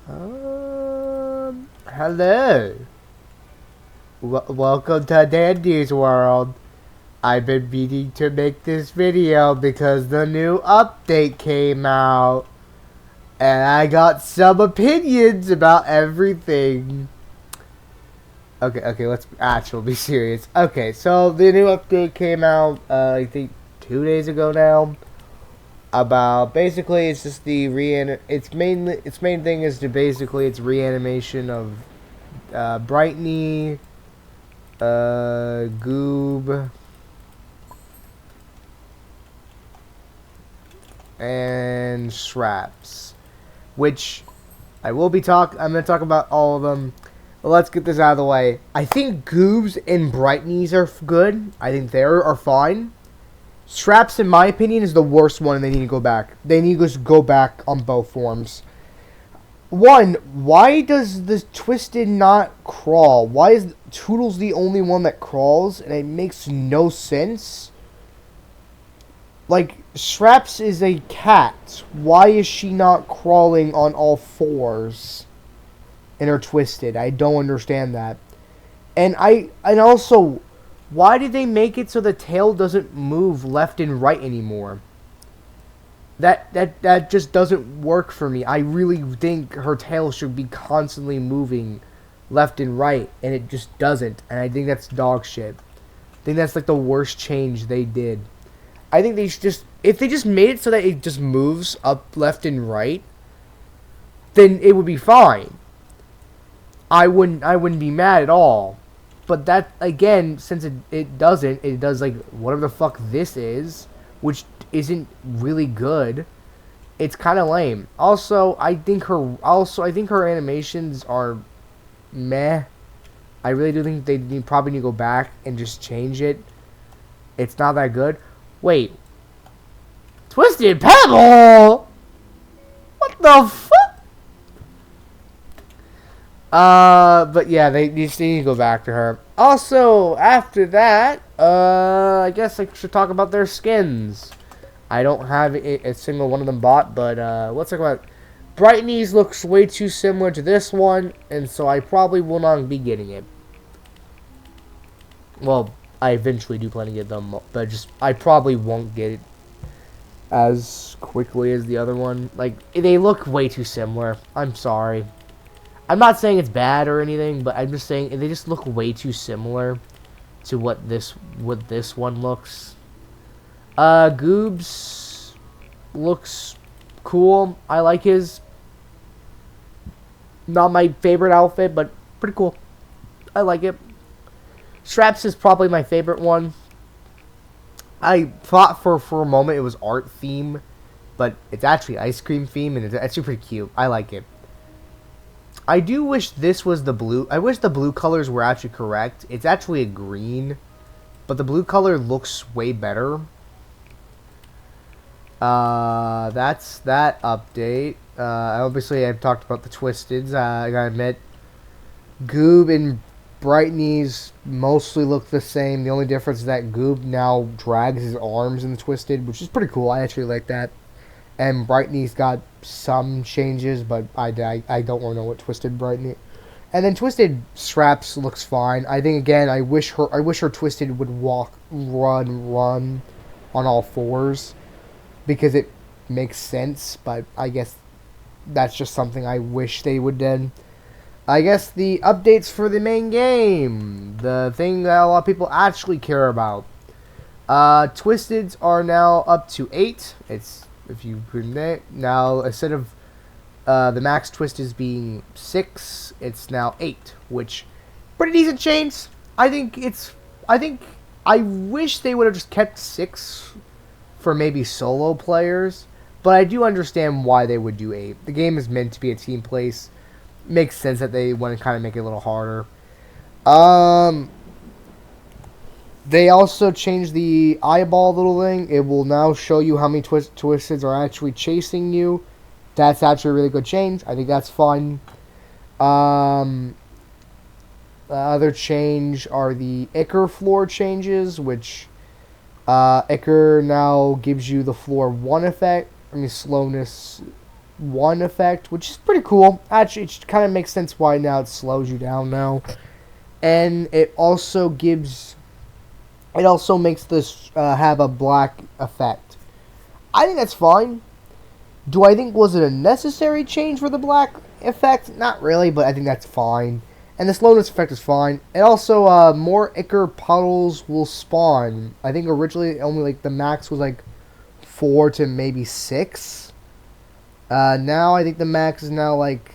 Hello. Welcome to Dandy's World. I've been meaning to make this video because the new update came out. And I got some opinions about everything. Okay, let's actually be serious. Okay, so the new update came out, I think 2 days ago now. About basically, it's just the its main thing is to basically it's reanimation of Brightney, Goob, and Shraps, which I'm going to talk about all of them. But let's get this out of the way. I think Goobs and Brightneys are good. I think they are fine. Shraps, in my opinion, is the worst one, and they need to go back. They need to just go back on both forms. One, why does the Twisted not crawl? Why is Toodles the only one that crawls? And it makes no sense. Like, Shraps is a cat. Why is she not crawling on all fours in her Twisted? I don't understand that. And also, why did they make it so the tail doesn't move left and right anymore? That just doesn't work for me. I really think her tail should be constantly moving left and right, and it just doesn't. And I think that's dog shit. I think that's like the worst change they did. I think they should just, if they just made it so that it just moves up left and right, then it would be fine. I wouldn't be mad at all. But that, again, since it doesn't, it does like whatever the fuck this is, which isn't really good. It's kind of lame. Also, I think her animations are meh. I really do think they probably need to go back and just change it. It's not that good. Wait. Twisted Pebble? What the fuck? But yeah, they just need to go back to her. Also, after that, I guess I should talk about their skins. I don't have a single one of them bought, but, let's talk about Brightney's looks way too similar to this one, and so I probably will not be getting it. Well, I eventually do plan to get them, but I probably won't get it as quickly as the other one. Like, they look way too similar. I'm sorry. I'm not saying it's bad or anything, but I'm just saying they just look way too similar to what this one looks. Goobs looks cool. I like his. Not my favorite outfit, but pretty cool. I like it. Shraps is probably my favorite one. I thought for a moment it was art theme, but it's actually ice cream theme, and it's actually pretty cute. I like it. I do wish this was the blue. I wish the blue colors were actually correct. It's actually a green, but the blue color looks way better. That's that update. Obviously, I've talked about the Twisteds. I gotta admit, Goob and Brightney's mostly look the same. The only difference is that Goob now drags his arms in the Twisted, which is pretty cool. I actually like that. And Brightney's got some changes, but I don't want to know what Twisted Brightney. And then Twisted Shraps looks fine. I think again, I wish her Twisted would run on all fours, because it makes sense. But I guess that's just something I wish they would do. I guess the updates for the main game, the thing that a lot of people actually care about. Twisteds are now up to 8. If you print it now, instead of the max twist is being 6, it's now 8, which pretty decent change. I wish they would have just kept 6 for maybe solo players, but I do understand why they would do 8. The game is meant to be a team place. Makes sense that they want to kind of make it a little harder. They also changed the eyeball little thing. It will now show you how many Twisteds are actually chasing you. That's actually a really good change. I think that's fun. The other change are the Icker floor changes, which Icker now gives you the floor 1 effect. I mean, slowness 1 effect, which is pretty cool. Actually, it kind of makes sense why now it slows you down now. And it also makes this have a black effect. I think that's fine. Do I think was it a necessary change for the black effect? Not really, but I think that's fine. And the slowness effect is fine. And also, more ichor puddles will spawn. I think originally only like the max was like 4 to maybe 6. Now I think the max is now like,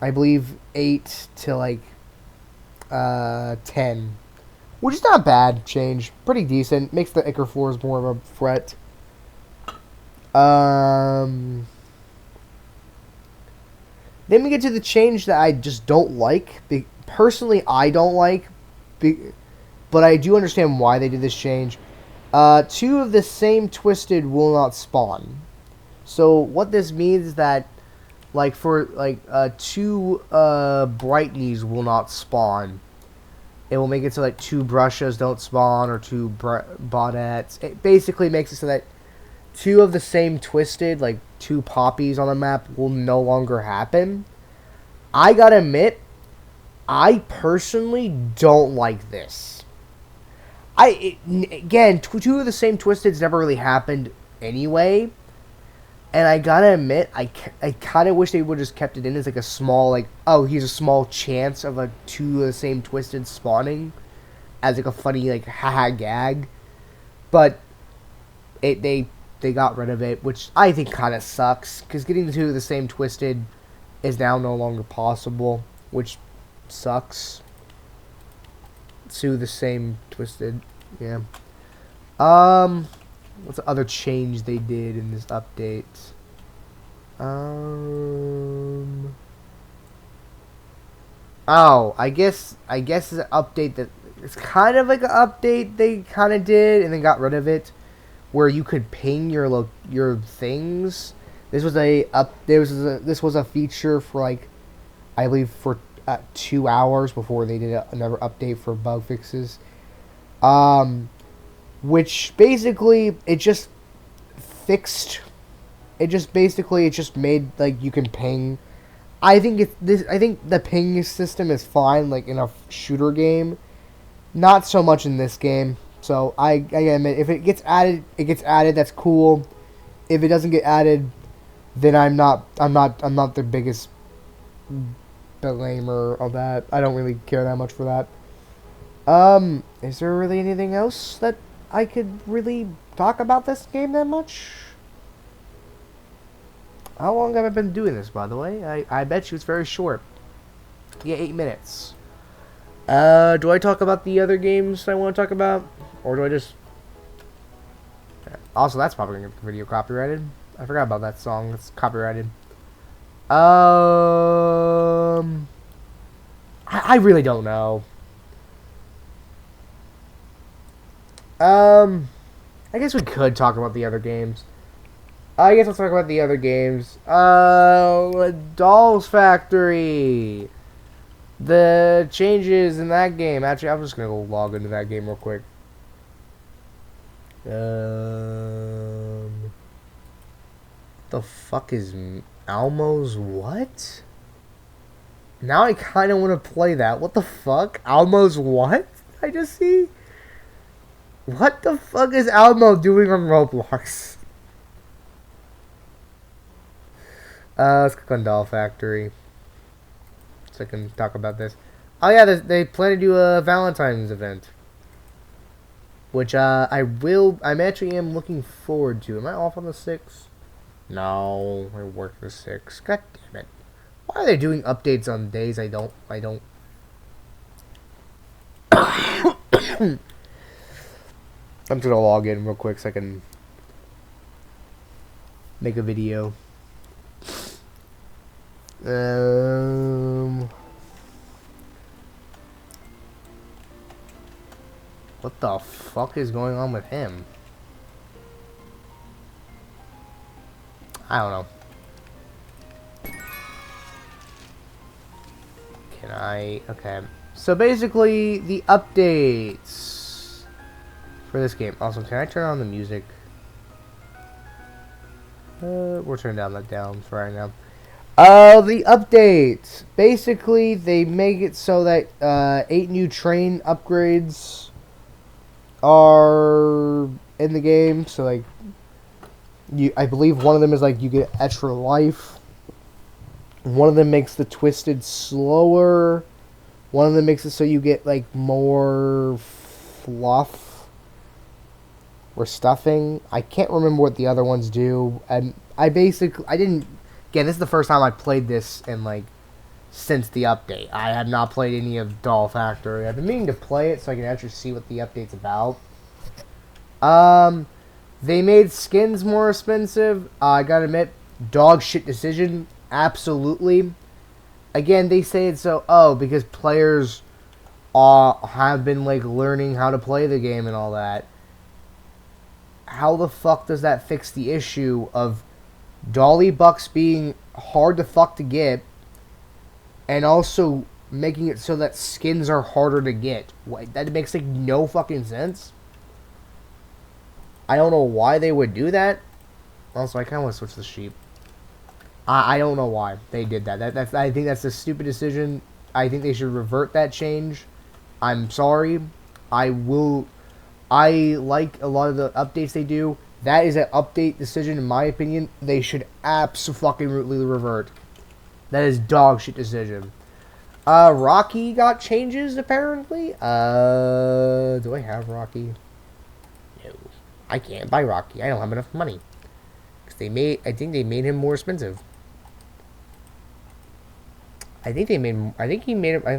I believe 8 to like 10, which is not a bad change. Pretty decent. Makes the ichor floors more of a threat. Then we get to the change that I just don't like. Personally, I don't like, but I do understand why they did this change. 2 of the same twisted will not spawn. So what this means is that, like, for like 2 brightnies will not spawn. It will make it so like 2 brushes don't spawn or 2 bonettes. It basically makes it so that 2 of the same twisted, like 2 poppies on the map, will no longer happen. I gotta admit, I personally don't like this. Again, 2 of the same twisteds never really happened anyway. And I gotta admit, I kind of wish they would have just kept it in as like a small, like, oh, here's a small chance of a 2 of the same twisted spawning. As like a funny, like, haha gag. But they got rid of it, which I think kind of sucks. Because getting the 2 of the same twisted is now no longer possible, which sucks. 2 of the same twisted, yeah. What's the other change they did in this update? Oh, I guess it's an update that it's kind of like an update they kind of did and then got rid of it, where you could ping your things. This was a feature for like, I believe for 2 hours before they did another update for bug fixes. Which basically it just made like you can ping. I think the ping system is fine, like in a shooter game, not so much in this game. So I admit, if it gets added, it gets added. That's cool. If it doesn't get added, then I'm not the biggest blamer of that. I don't really care that much for that. Is there really anything else that I could really talk about this game that much? How long have I been doing this, by the way? I bet you it's very short. Yeah, 8 minutes. Do I talk about the other games I want to talk about? Or do I just... Also, that's probably going to get the video copyrighted. I forgot about that song. It's copyrighted. I really don't know. I guess we could talk about the other games. Let's talk about the other games. Dolls Factory. The changes in that game. Actually, I'm just gonna go log into that game real quick. The fuck is Almo's what? Now I kind of want to play that. What the fuck? Almo's what? I just see. What the fuck is Almo doing on Roblox? Let's click on Doll Factory, so I can talk about this. Oh yeah, they plan to do a Valentine's event, which I'm actually looking forward to. Am I off on the 6th? No, I work the 6th. God damn it! Why are they doing updates on days I don't? I'm just gonna log in real quick so I can make a video. What the fuck is going on with him? I don't know. Can I? Okay. So basically, the updates for this game. Also, can I turn on the music? We'll turn down that down for right now. The updates. Basically, they make it so that 8 new train upgrades are in the game. So, like, I believe one of them is, like, you get extra life. One of them makes the twisted slower. One of them makes it so you get, like, more fluff or stuffing. I can't remember what the other ones do. And I didn't... Again, this is the first time I played this in, like, since the update. I have not played any of Doll Factory. I've been meaning to play it so I can actually see what the update's about. They made skins more expensive. I gotta admit, dog shit decision. Absolutely. Again, they say it's so, because players have been, like, learning how to play the game and all that. How the fuck does that fix the issue of dolly bucks being hard to fuck to get, and also making it so that skins are harder to get? That makes, like, no fucking sense. I don't know why they would do that. Also, I kind of want to switch the sheep. I don't know why they did that. I think that's a stupid decision. I think they should revert that change. I'm sorry. I like a lot of the updates they do. That is an update decision, in my opinion. They should absolutely revert. That is dog shit decision. Rocky got changes, apparently. Do I have Rocky? No. I can't buy Rocky. I don't have enough money. Because I think they made him more expensive. I think he made him,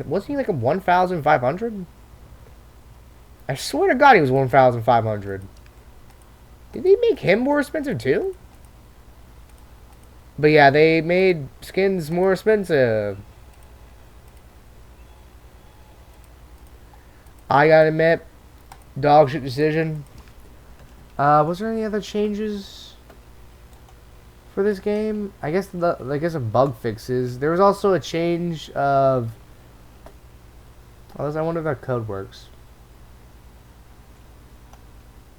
wasn't he like a 1,500? I swear to God he was 1,500. Did they make him more expensive too? But yeah, they made skins more expensive. I gotta admit, dog shit decision. Was there any other changes for this game? I guess of bug fixes. There was also a change of. I wonder if that code works.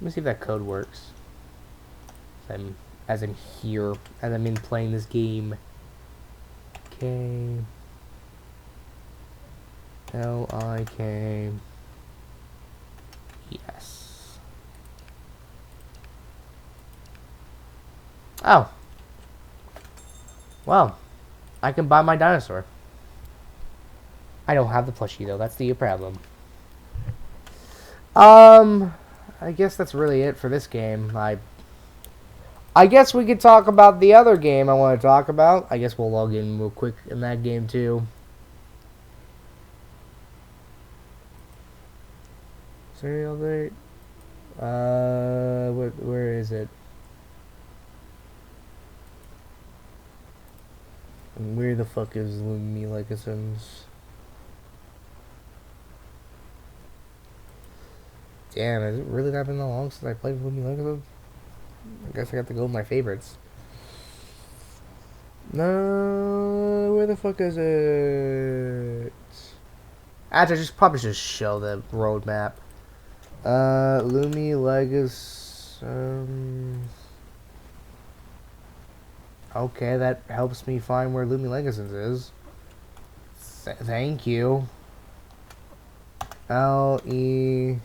Let me see if that code works. As I'm here, as I'm in playing this game. Okay. L-I-K. Yes. Oh. Well, I can buy my dinosaur. I don't have the plushie though. That's the problem. I guess that's really it for this game. I guess we could talk about the other game I want to talk about. I guess we'll log in real quick in that game too. Serial date. Where is it? And where the fuck is Loomain Legacies? Damn, has it really not been that long since I played Loomain Legacies? I guess I got to go with my favorites. No, where the fuck is it? Actually, I probably should show the roadmap. Loomain Legacies. Okay, that helps me find where Loomain Legacies is. Thank you. L-E...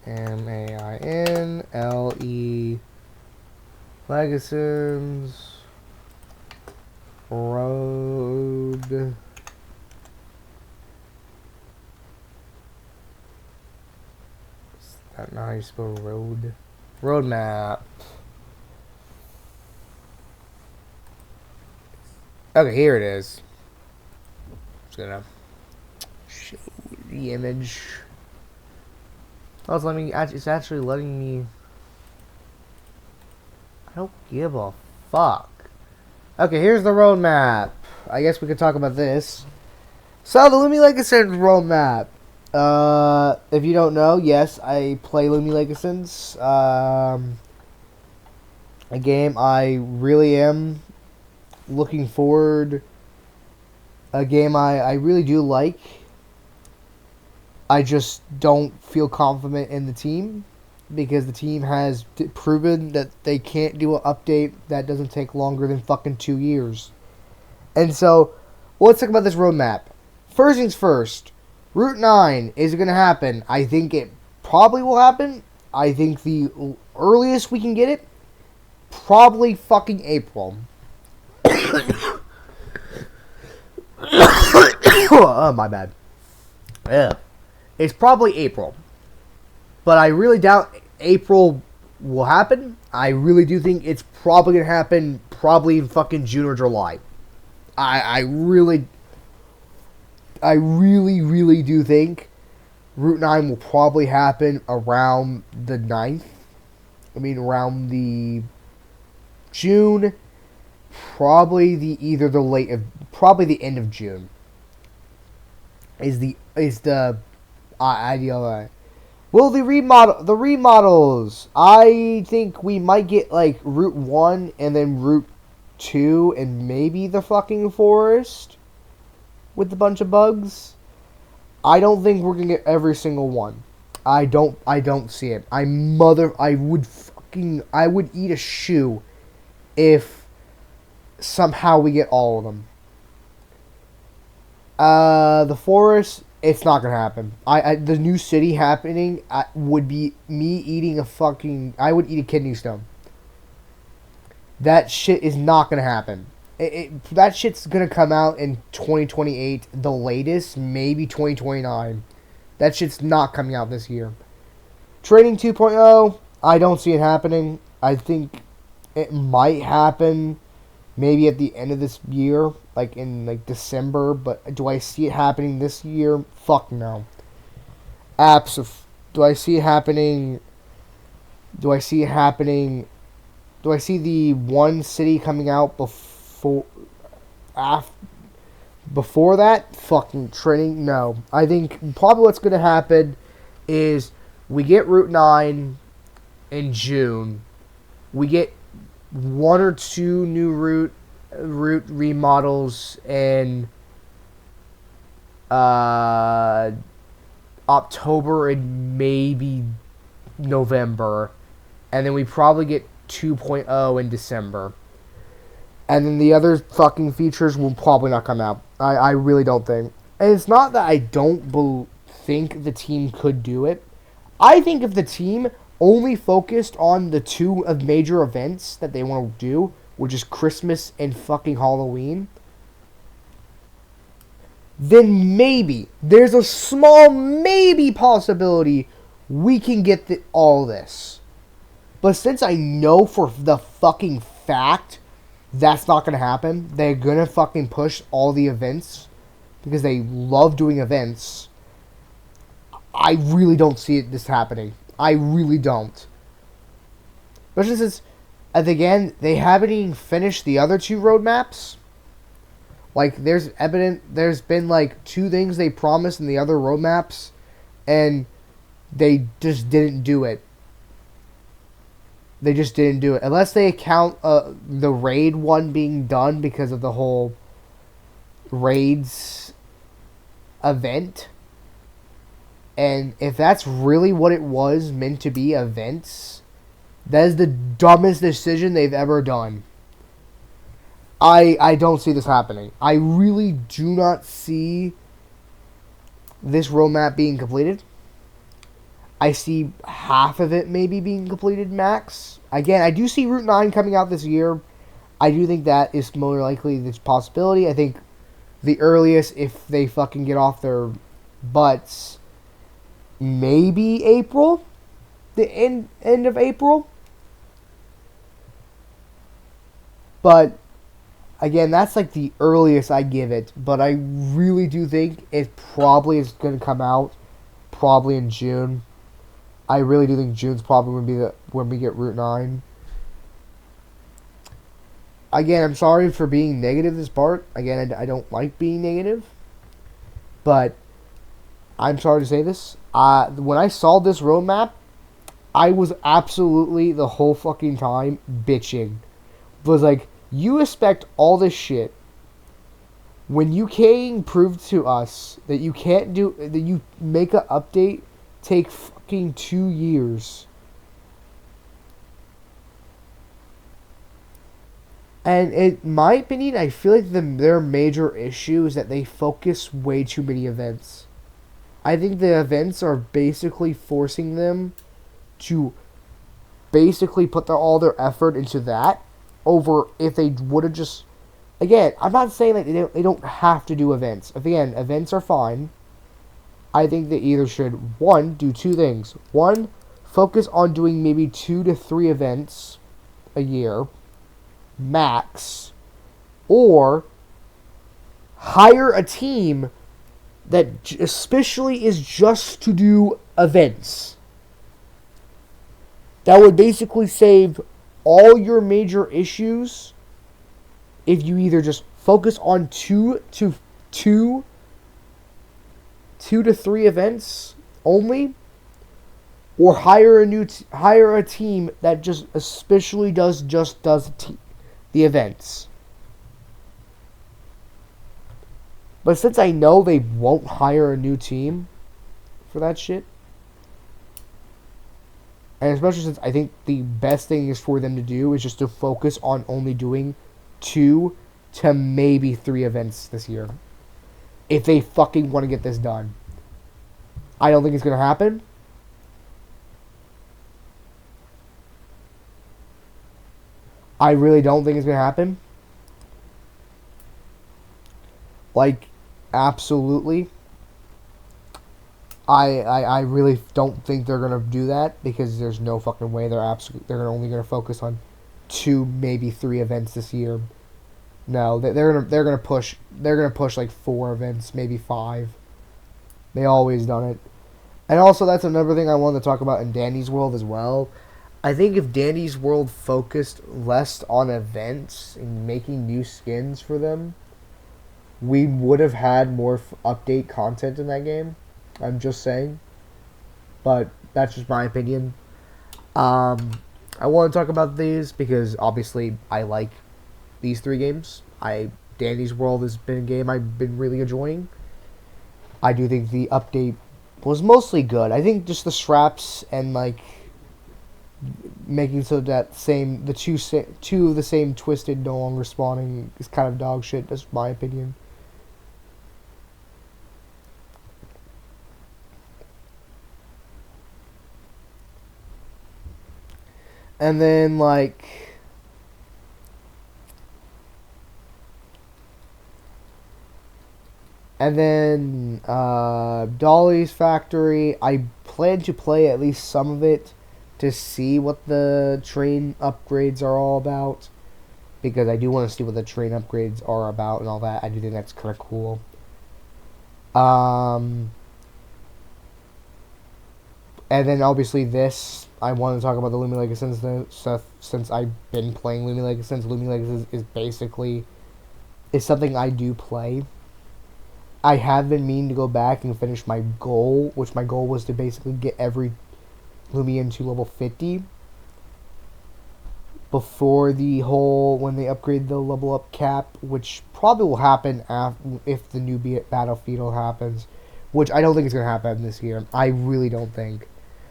Loomain L-E... Legacies... Road... Is that not how you spell road? Roadmap. Okay, here it is. Just gonna show the image. Oh, it's actually letting me. I don't give a fuck. Okay, here's the roadmap. I guess we could talk about this. So the Loomain Legacies roadmap. If you don't know, yes, I play Loomain Legacies. A game I really am looking forward. A game I really do like. I just don't feel confident in the team because the team has proven that they can't do an update that doesn't take longer than fucking 2 years. And so, let's talk about this roadmap. First things first, Route 9 is going to happen. I think it probably will happen. I think the earliest we can get it, probably fucking April. Oh, my bad. Yeah. It's probably April. But I really doubt April will happen. I really do think it's probably going to happen probably in fucking June or July. I really do think Route 9 will probably happen around the 9th. I mean, around the June. Probably the end of June. Is the ideal. Well, the remodels. I think we might get like Route 1 and then Route 2 and maybe the fucking forest with a bunch of bugs. I don't think we're gonna get every single one. I don't see it. I would eat a shoe if somehow we get all of them. The forest, it's not gonna happen. The new city happening would be me eating I would eat a kidney stone. That shit is not gonna happen. That shit's gonna come out in 2028, the latest, maybe 2029. That shit's not coming out this year. Training 2.0, I don't see it happening. I think it might happen maybe at the end of this year, like in like December, but do I see it happening this year? Fuck no. Do I see it happening? Do I see the one city coming out before that? Fucking training? No. I think probably what's going to happen is we get Route 9 in June. We get 1 or 2 new route remodels in October and maybe November, and then we probably get 2.0 in December, and then the other fucking features will probably not come out. I really don't think. And it's not that I don't think the team could do it. I think if the team only focused on the 2 of major events that they want to do, which is Christmas and fucking Halloween, then maybe, there's a small maybe possibility we can get all this. But since I know for the fucking fact that's not going to happen, they're going to fucking push all the events because they love doing events, I really don't see this happening. I really don't. Especially since, again, they haven't even finished the other 2 roadmaps. Like, there's been, like, 2 things they promised in the other roadmaps, and they just didn't do it. They just didn't do it. Unless they account the raid one being done because of the whole raids event. And if that's really what it was meant to be, events, that is the dumbest decision they've ever done. I don't see this happening. I really do not see this roadmap being completed. I see half of it maybe being completed max. Again, I do see Route 9 coming out this year. I do think that is more likely this possibility. I think the earliest, if they fucking get off their butts, maybe April, the end of April. But again, that's like the earliest I give it. But I really do think it probably is going to come out probably in June. I really do think June's probably going to be when we get Route 9. Again, I'm sorry for being negative this part. Again, I don't like being negative. But I'm sorry to say this. When I saw this roadmap, I was absolutely the whole fucking time bitching. It was like, you expect all this shit When you can prove to us that you can't do that, you make an update take fucking 2 years. And in my opinion, I feel like their major issue is that they focus way too many events. I think the events are basically forcing them to basically put all their effort into that over if they would have just. Again, I'm not saying that they don't have to do events. Again, events are fine. I think they either should, one, do two things. One, focus on doing maybe 2 to 3 events a year, max, or hire a team that especially is just to do events. That would basically save all your major issues if you either just focus on 2 to 3 events only, or hire a team that just especially does the events. But since I know they won't hire a new team for that shit, and especially since I think the best thing is for them to do is just to focus on only doing 2 to maybe 3 events this year, if they fucking want to get this done. I don't think it's going to happen. I really don't think it's going to happen. Like, absolutely. I really don't think they're going to do that, because there's no fucking way they're only going to focus on 2, maybe 3 events this year. No, they're gonna push like 4 events, maybe 5. They always done it. And also, that's another thing I wanted to talk about in Danny's World as well. I think if Danny's World focused less on events and making new skins for them, we would have had more update content in that game. I'm just saying. But that's just my opinion. I want to talk about these because obviously I like these 3 games. Danny's World has been a game I've been really enjoying. I do think the update was mostly good. I think just the straps and like making so that the two of the same twisted no longer spawning is kind of dog shit. That's my opinion. And then Dolly's Factory, I plan to play at least some of it to see what the train upgrades are all about. Because I do want to see what the train upgrades are about and all that. I do think that's kind of cool. And then obviously this, I want to talk about the Loomain Legacy stuff since I've been playing Loomain Legacy. Loomain Legacy is basically something I do play. I have been meaning to go back and finish my goal, which my goal was to basically get every Loomain to level 50 before when they upgrade the level up cap, which probably will happen if the new Battlefield happens, which I don't think is going to happen this year. I really don't think.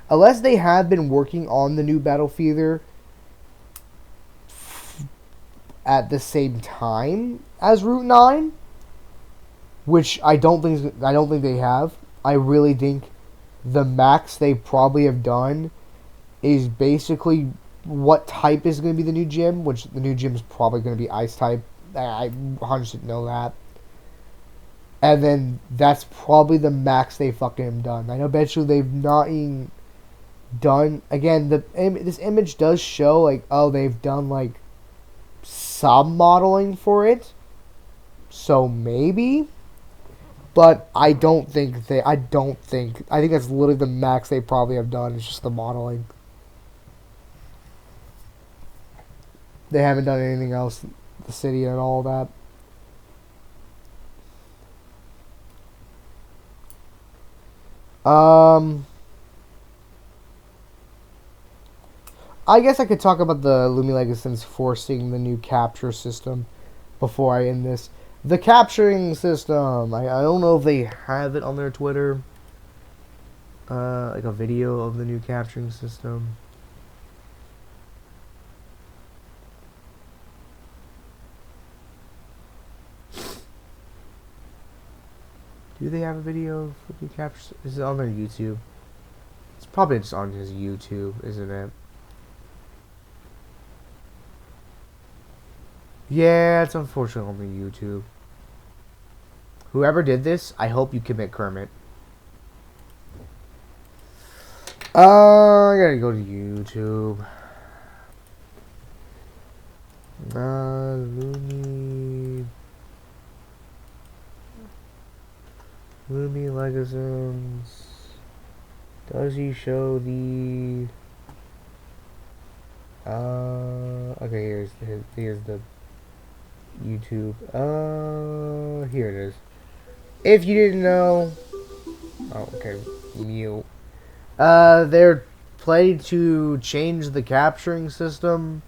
Unless they have been working on the new Battlefield at the same time as Route 9, which I don't think they have. I really think the max they probably have done is basically what type is going to be the new gym, which the new gym is probably going to be ice type. I 100% know that. And then that's probably the max they fucking have done. I know eventually they've not even done. Again, this image does show they've done some modeling for it. So maybe. But I think that's literally the max they probably have done. It's just the modeling. They haven't done anything else, the city and all that. I guess I could talk about the Loomain Legacy forcing the new capture system before I end this. The capturing system. I don't know if they have it on their Twitter. Like a video of the new capturing system. Do they have a video of the new capture? Is it on their YouTube? It's probably just on his YouTube, isn't it? Yeah, it's unfortunately on the YouTube. Whoever did this, I hope you commit Kermit. I gotta go to YouTube. Loomain Legasms. Does he show the? Okay, here's the YouTube. Here it is. If you didn't know, oh, okay, mute. They're planning to change the capturing system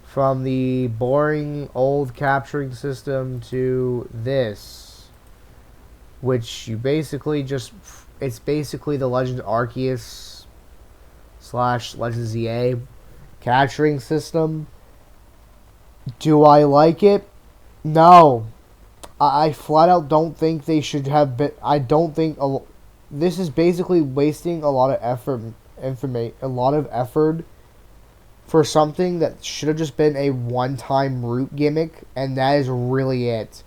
from the boring old capturing system to this, which you basically just, it's basically the Legend Arceus / Legend ZA capturing system. Do I like it? No. I flat out don't think they should have been. I don't think this is basically wasting a lot of effort for something that should have just been a one-time route gimmick, and that is really it.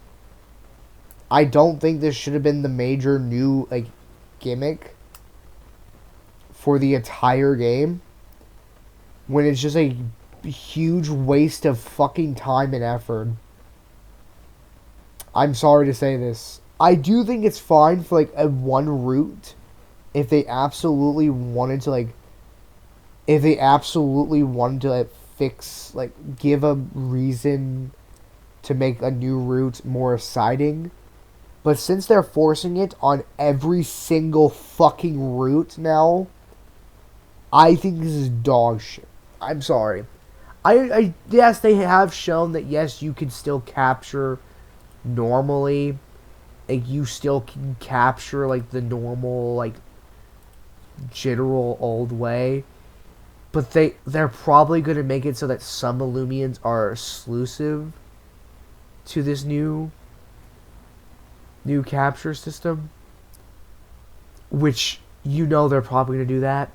I don't think this should have been the major new gimmick for the entire game, when it's just a huge waste of fucking time and effort. I'm sorry to say this. I do think it's fine for a one route if they absolutely wanted to fix, give a reason to make a new route more exciting. But since they're forcing it on every single fucking route now, I think this is dog shit. I'm sorry. Yes, they have shown that yes, you can still capture normally. You still can capture the normal general old way. But they're probably gonna make it so that some Loomians are exclusive to this new capture system. Which they're probably gonna do that.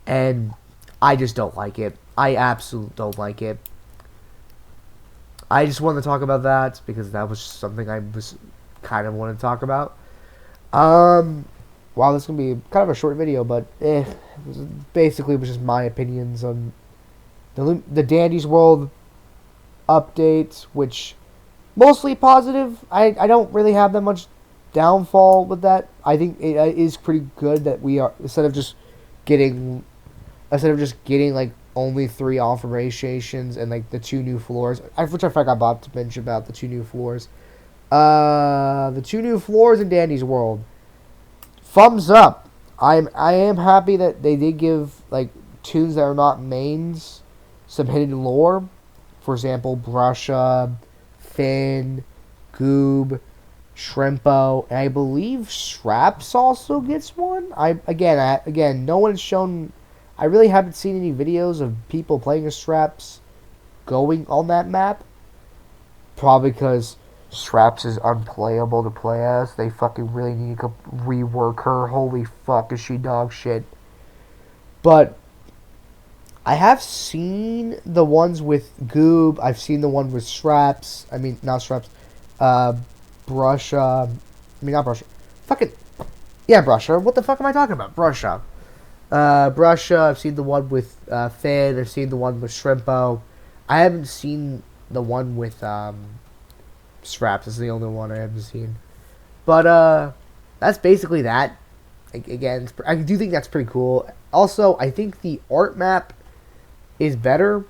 And I just don't like it. I absolutely don't like it. I just wanted to talk about that because that was something I was kind of wanted to talk about. Wow, this is going to be kind of a short video, but basically it was just my opinions on the Dandy's World update, which mostly positive. I don't really have that much downfall with that. I think it is pretty good that we are, instead of just getting only 3 augmentations and the 2 new floors, which I forgot about to mention about the 2 new floors. The 2 new floors in Dandy's World. Thumbs up. I am happy that they did give tunes that are not mains some hidden lore. For example, Brusha, Finn, Goob, Shrimpo, and I believe Shraps also gets one. Again, no one's shown. I really haven't seen any videos of people playing as Shraps going on that map. Probably because Shraps is unplayable to play as. They fucking really need to rework her. Holy fuck, is she dog shit. But I have seen the ones with Goob. I've seen the one with Shraps. I mean, not Shraps. Brusha. I mean, not Brusha. Fucking. Yeah, Brusha. What the fuck am I talking about? Brusha. Brusha, I've seen the one with Finn, I've seen the one with Shrimpo. I haven't seen the one with Straps. This is the only one I haven't seen. But that's basically that. Again, I do think that's pretty cool. Also, I think the art map is better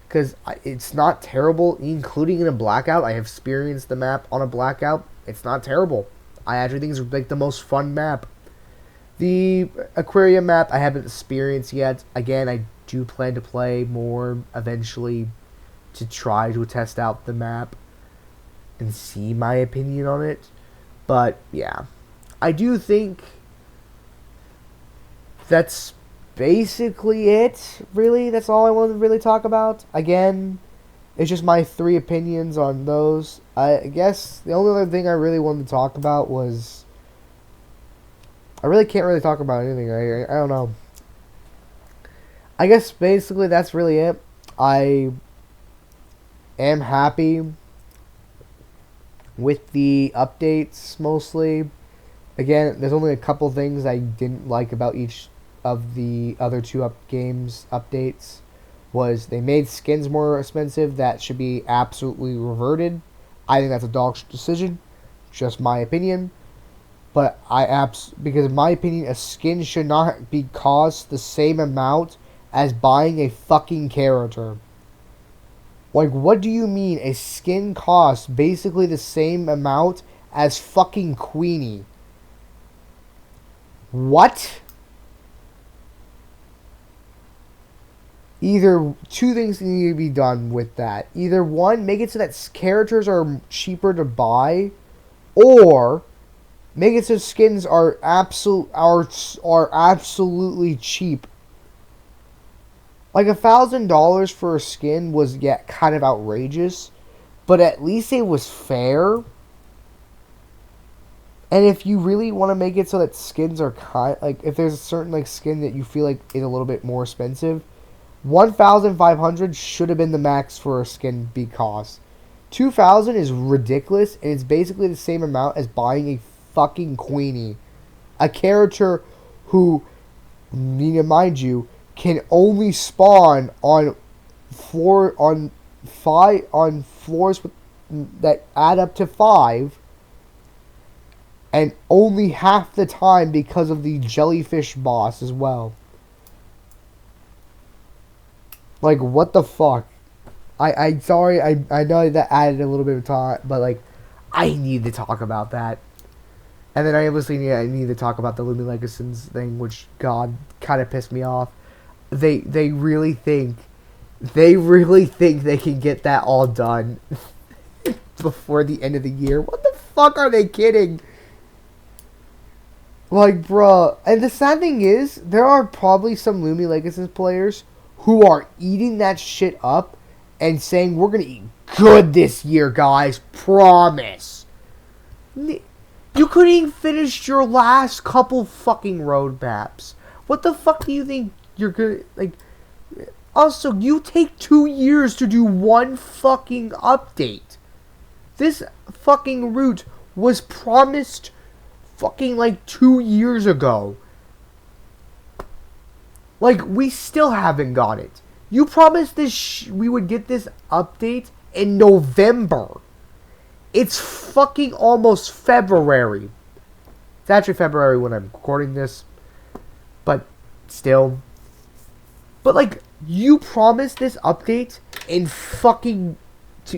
because it's not terrible, including in a blackout. I have experienced the map on a blackout. It's not terrible. I actually think it's the most fun map. The aquarium map I haven't experienced yet. Again, I do plan to play more eventually to try to test out the map. and see my opinion on it. But yeah, I do think that's basically it. Really, that's all I wanted to really talk about. Again, it's just my 3 opinions on those. I guess the only other thing I really wanted to talk about was, I really can't really talk about anything. I don't know. I guess basically that's really it. I am happy with the updates mostly. Again, there's only a couple things I didn't like about each of the other 2 games updates. Was they made skins more expensive. That should be absolutely reverted. I think that's a dog decision. Just my opinion. But because in my opinion, a skin should not be cost the same amount as buying a fucking character. Like, what do you mean a skin costs basically the same amount as fucking Queenie? What? Either 2 things need to be done with that. Either 1, make it so that characters are cheaper to buy, or make it so skins are absolutely cheap. Like $1,000 for a skin was kind of outrageous, but at least it was fair. And if you really want to make it so that skins are if there's a certain skin that you feel like is a little bit more expensive, 1,500 should have been the max for a skin cost. 2,000 is ridiculous, and it's basically the same amount as buying a fucking Queenie, a character who, mind you, can only spawn on floors that add up to 5, and only half the time because of the jellyfish boss as well. Like, what the fuck? I sorry, I know that added a little bit of time, but I need to talk about that. And then I obviously need to talk about the Loomain Legacies thing, which God kind of pissed me off. They really think they can get that all done before the end of the year. What the fuck are they kidding? Bruh. And the sad thing is, there are probably some Loomain Legacies players who are eating that shit up and saying, we're gonna eat good this year, guys. Promise. You couldn't even finish your last couple fucking roadmaps. What the fuck do you think you're gonna, Also, you take 2 years to do 1 fucking update. This fucking route was promised fucking 2 years ago. We still haven't got it. You promised we would get this update in November. It's fucking almost February. It's actually February when I'm recording this. But still. But you promised this update in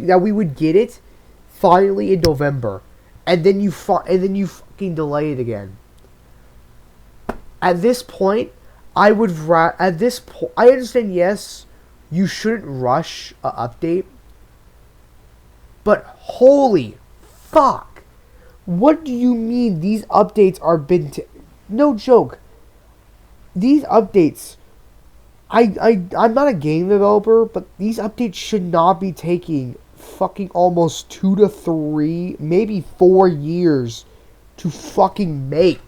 that we would get it finally in November. And then you fucking delay it again. At this point, I understand, yes, you shouldn't rush an update, but holy fuck, what do you mean these updates are no joke, these updates, I'm not a game developer, but these updates should not be taking fucking almost 2 to 3, maybe 4 years to fucking make.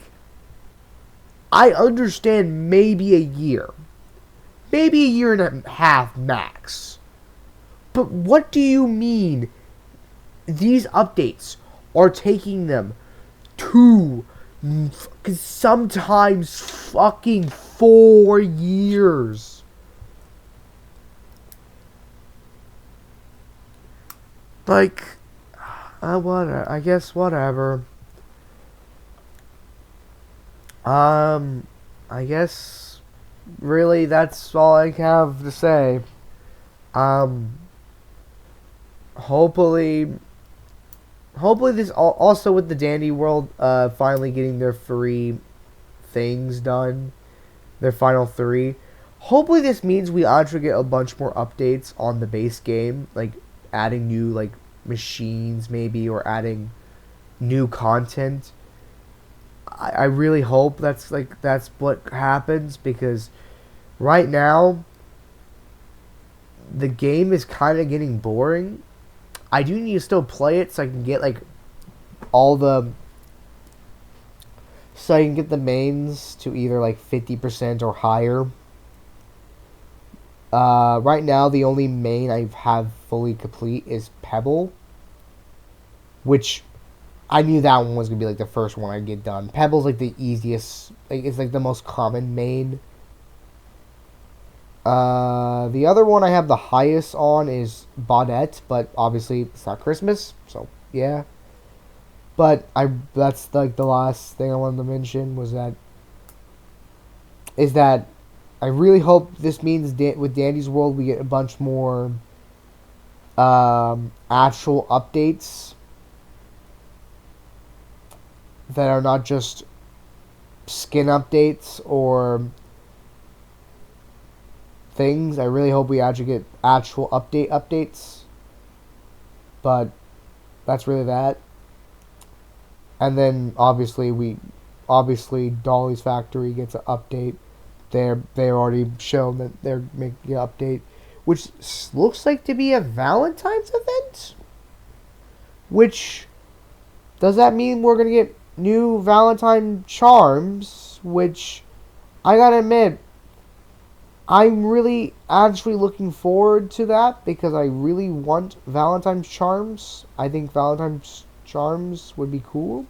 I understand maybe a year. Maybe a year and a half max. But what do you mean these updates are taking them 2, sometimes fucking 4 years? Whatever. I guess whatever. I guess really that's all I have to say. Hopefully this also with the Dandy World finally getting their 3 things done, their final 3. Hopefully this means we actually get a bunch more updates on the base game, adding new machines maybe, or adding new content. I really hope that's what happens, because right now the game is kind of getting boring. I do need to still play it so I can get like all the so I can get the mains to either like 50% or higher. Right now the only main I have fully complete is Pebble, which I knew that one was gonna be like the first one I'd get done. Pebble's like the easiest, like it's like the most common main. The other one I have the highest on is Baudette, but obviously it's not Christmas, so yeah. But that's like the last thing I wanted to mention is that I really hope this means with Dandy's World we get a bunch more actual updates that are not just skin updates or things. I really hope we actually get actual updates. But that's really that. And then obviously Dolly's Factory gets an update. They're already shown that they're making an update, which looks like to be a Valentine's event. Which does that mean we're gonna get new Valentine charms? Which I gotta admit, I'm really actually looking forward to that, because I really want Valentine's charms. I think Valentine's charms would be cool.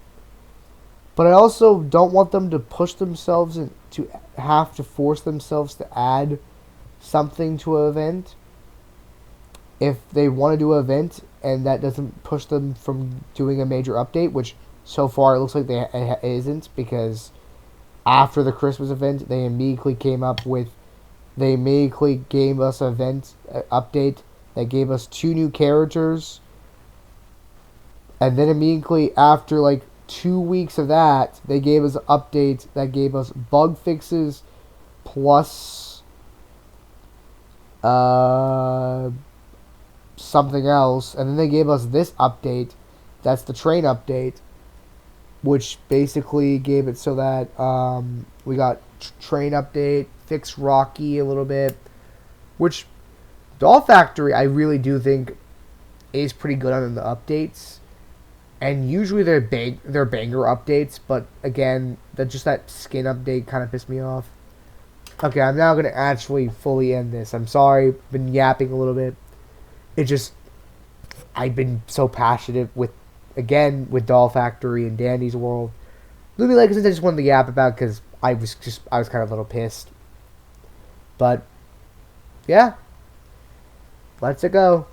But I also don't want them to push themselves and to have to force themselves to add something to an event. If they want to do an event and that doesn't push them from doing a major update, which so far it looks like it isn't, because after the Christmas event, they immediately gave us an event update that gave us 2 new characters, and then immediately after like 2 weeks of that, they gave us an update that gave us bug fixes plus something else, and then they gave us this update, that's the train update, which basically gave it so that we got train update, fix Rocky a little bit, which Doll Factory I really do think is pretty good on the updates. And usually they're banger updates, but again, that skin update kind of pissed me off. Okay, I'm now going to actually fully end this. I'm sorry, been yapping a little bit. I've been so passionate with Doll Factory and Dandy's World. Loomain Legacies I just wanted to yap about because I was kind of a little pissed. But, yeah. Let's go.